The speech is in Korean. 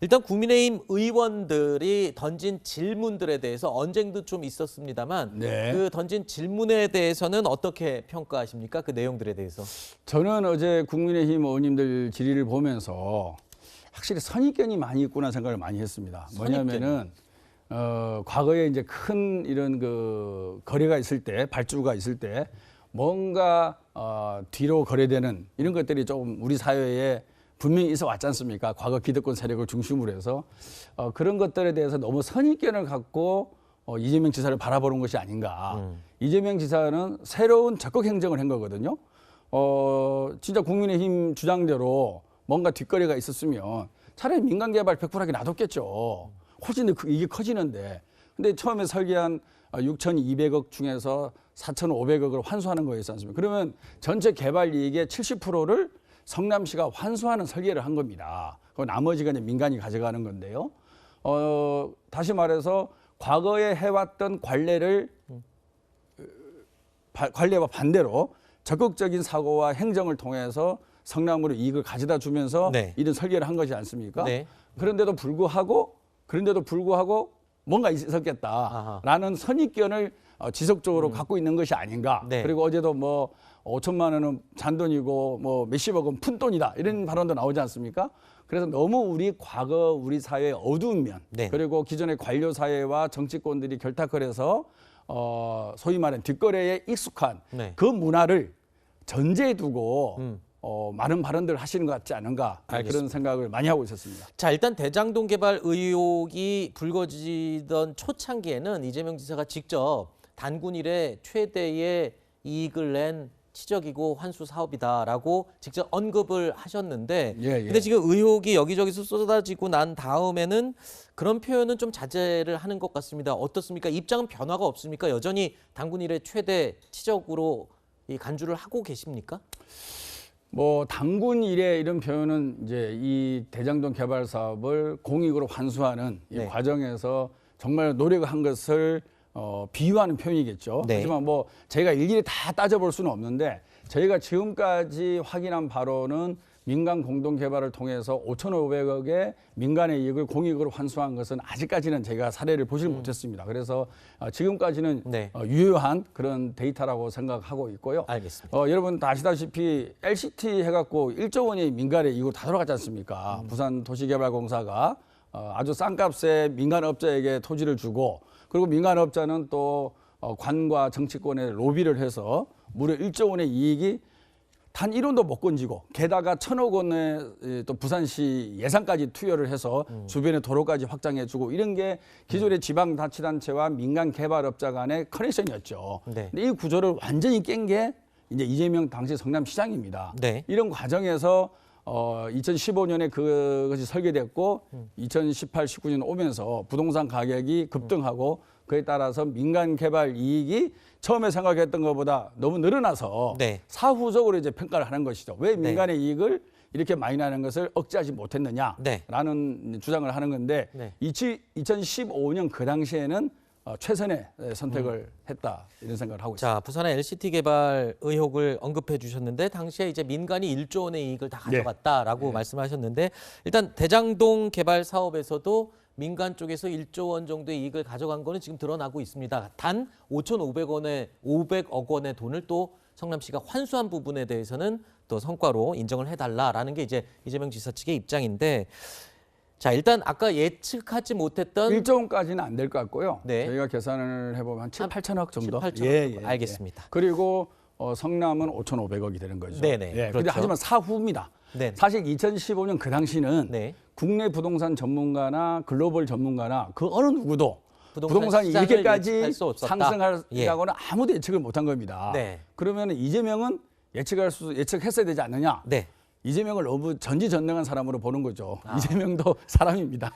일단 국민의힘 의원들이 던진 질문들에 대해서 언쟁도 좀 있었습니다만 네. 그 던진 질문에 대해서는 어떻게 평가하십니까? 그 내용들에 대해서. 저는 어제 국민의힘 의원님들 질의를 보면서 확실히 선입견이 많이 있구나 생각을 많이 했습니다. 뭐냐면은 과거에 이제 큰 이런 그 거래가 있을 때, 발주가 있을 때 뭔가 뒤로 거래되는 이런 것들이 좀 우리 사회에 분명히 있어 왔지 않습니까? 과거 기득권 세력을 중심으로 해서 그런 것들에 대해서 너무 선입견을 갖고 이재명 지사를 바라보는 것이 아닌가. 이재명 지사는 새로운 적극 행정을 한 거거든요. 진짜 국민의힘 주장대로 뭔가 뒷거래가 있었으면 차라리 민간 개발 100%하게 놔뒀겠죠. 훨씬 더 이게 커지는데. 근데 처음에 설계한 6,200억 중에서 4,500억을 환수하는 거였지 않습니까? 그러면 전체 개발 이익의 70%를 성남시가 환수하는 설계를 한 겁니다. 그 나머지가 이제 민간이 가져가는 건데요. 다시 말해서 과거에 해왔던 관례와 반대로 적극적인 사고와 행정을 통해서 성남으로 이익을 가져다 주면서 네. 이런 설계를 한 것이 않습니까? 네. 그런데도 불구하고 뭔가 있었겠다라는 선입견을 지속적으로 갖고 있는 것이 아닌가. 네. 그리고 어제도 뭐 5천만 원은 잔돈이고 뭐 몇십억은 푼돈이다 이런 발언도 나오지 않습니까? 그래서 너무 우리 사회의 어두운 면 네. 그리고 기존의 관료 사회와 정치권들이 결탁을 해서 소위 말하는 뒷거래에 익숙한 네. 그 문화를 전제에 두고 많은 발언들을 하시는 것 같지 않은가 그런 생각을 많이 하고 있었습니다. 자, 일단 대장동 개발 의혹이 불거지던 초창기에는 이재명 지사가 직접 단군 이래 최대의 이익을 낸 치적이고 환수 사업이다라고 직접 언급을 하셨는데 근데 지금 의혹이 여기저기서 쏟아지고 난 다음에는 그런 표현은 좀 자제를 하는 것 같습니다. 어떻습니까? 입장은 변화가 없습니까? 여전히 단군 이래 최대 치적으로 이 간주를 하고 계십니까? 뭐 당군 이래 이런 표현은 이제 이 대장동 개발 사업을 공익으로 환수하는 이 네. 과정에서 정말 노력한 것을 비유하는 표현이겠죠. 네. 하지만 뭐 저희가 일일이 다 따져볼 수는 없는데 저희가 지금까지 확인한 바로는 민간 공동 개발을 통해서 5,500억의 민간의 이익을 공익으로 환수한 것은 아직까지는 제가 사례를 보질 못했습니다. 그래서 지금까지는 네. 유효한 그런 데이터라고 생각하고 있고요. 알겠습니다. 여러분 다 아시다시피 LCT 해갖고 1조 원이 민간의 이익으로 다 돌아갔지 않습니까? 부산 도시개발공사가 아주 싼 값에 민간업자에게 토지를 주고 그리고 민간업자는 또 관과 정치권에 로비를 해서 무려 1조 원의 이익이 단 1원도 못 건지고 게다가 1,000억 원의 또 부산시 예산까지 투여를 해서 주변에 도로까지 확장해주고 이런 게 기존의 지방자치단체와 민간 개발업자 간의 커넥션이었죠. 네. 근데 이 구조를 완전히 깬 게 이제 이재명 당시 성남시장입니다. 네. 이런 과정에서 2015년에 그것이 설계됐고 2018, 19년 오면서 부동산 가격이 급등하고 그에 따라서 민간 개발 이익이 처음에 생각했던 것보다 너무 늘어나서 네. 사후적으로 이제 평가를 하는 것이죠. 왜 민간의 이익을 이렇게 많이 나는 것을 억제하지 못했느냐라는 주장을 하는 건데 네. 2015년 그 당시에는 최선의 선택을 했다 이런 생각을 하고 있습니다. 자, 부산의 LCT 개발 의혹을 언급해 주셨는데 당시에 이제 민간이 1조 원의 이익을 다 가져갔다라고 말씀하셨는데 일단 대장동 개발 사업에서도 민간 쪽에서 1조 원 정도의 이익을 가져간 거는 지금 드러나고 있습니다. 단 5,500억 원의 돈을 또 성남시가 환수한 부분에 대해서는 또 성과로 인정을 해달라라는 게 이제 이재명 지사 측의 입장인데 자, 일단 아까 예측하지 못했던 1조 원까지는 안 될 것 같고요. 네. 저희가 계산을 해보면 한 7, 8천억 정도. 7, 8천억 정도. 알겠습니다. 그리고 성남은 5,500억이 되는 거죠. 네네. 그런데 그렇죠. 하지만 사후입니다. 네. 사실 2015년 그 당시는 네. 국내 부동산 전문가나 글로벌 전문가나 그 어느 누구도 부동산 부동산이 시장을 이렇게까지 예측할 수 없었다. 상승하라고는 아무도 예측을 못한 겁니다. 네. 그러면 이재명은 예측했어야 되지 않느냐? 네. 이재명을 너무 전지전능한 사람으로 보는 거죠. 이재명도 사람입니다.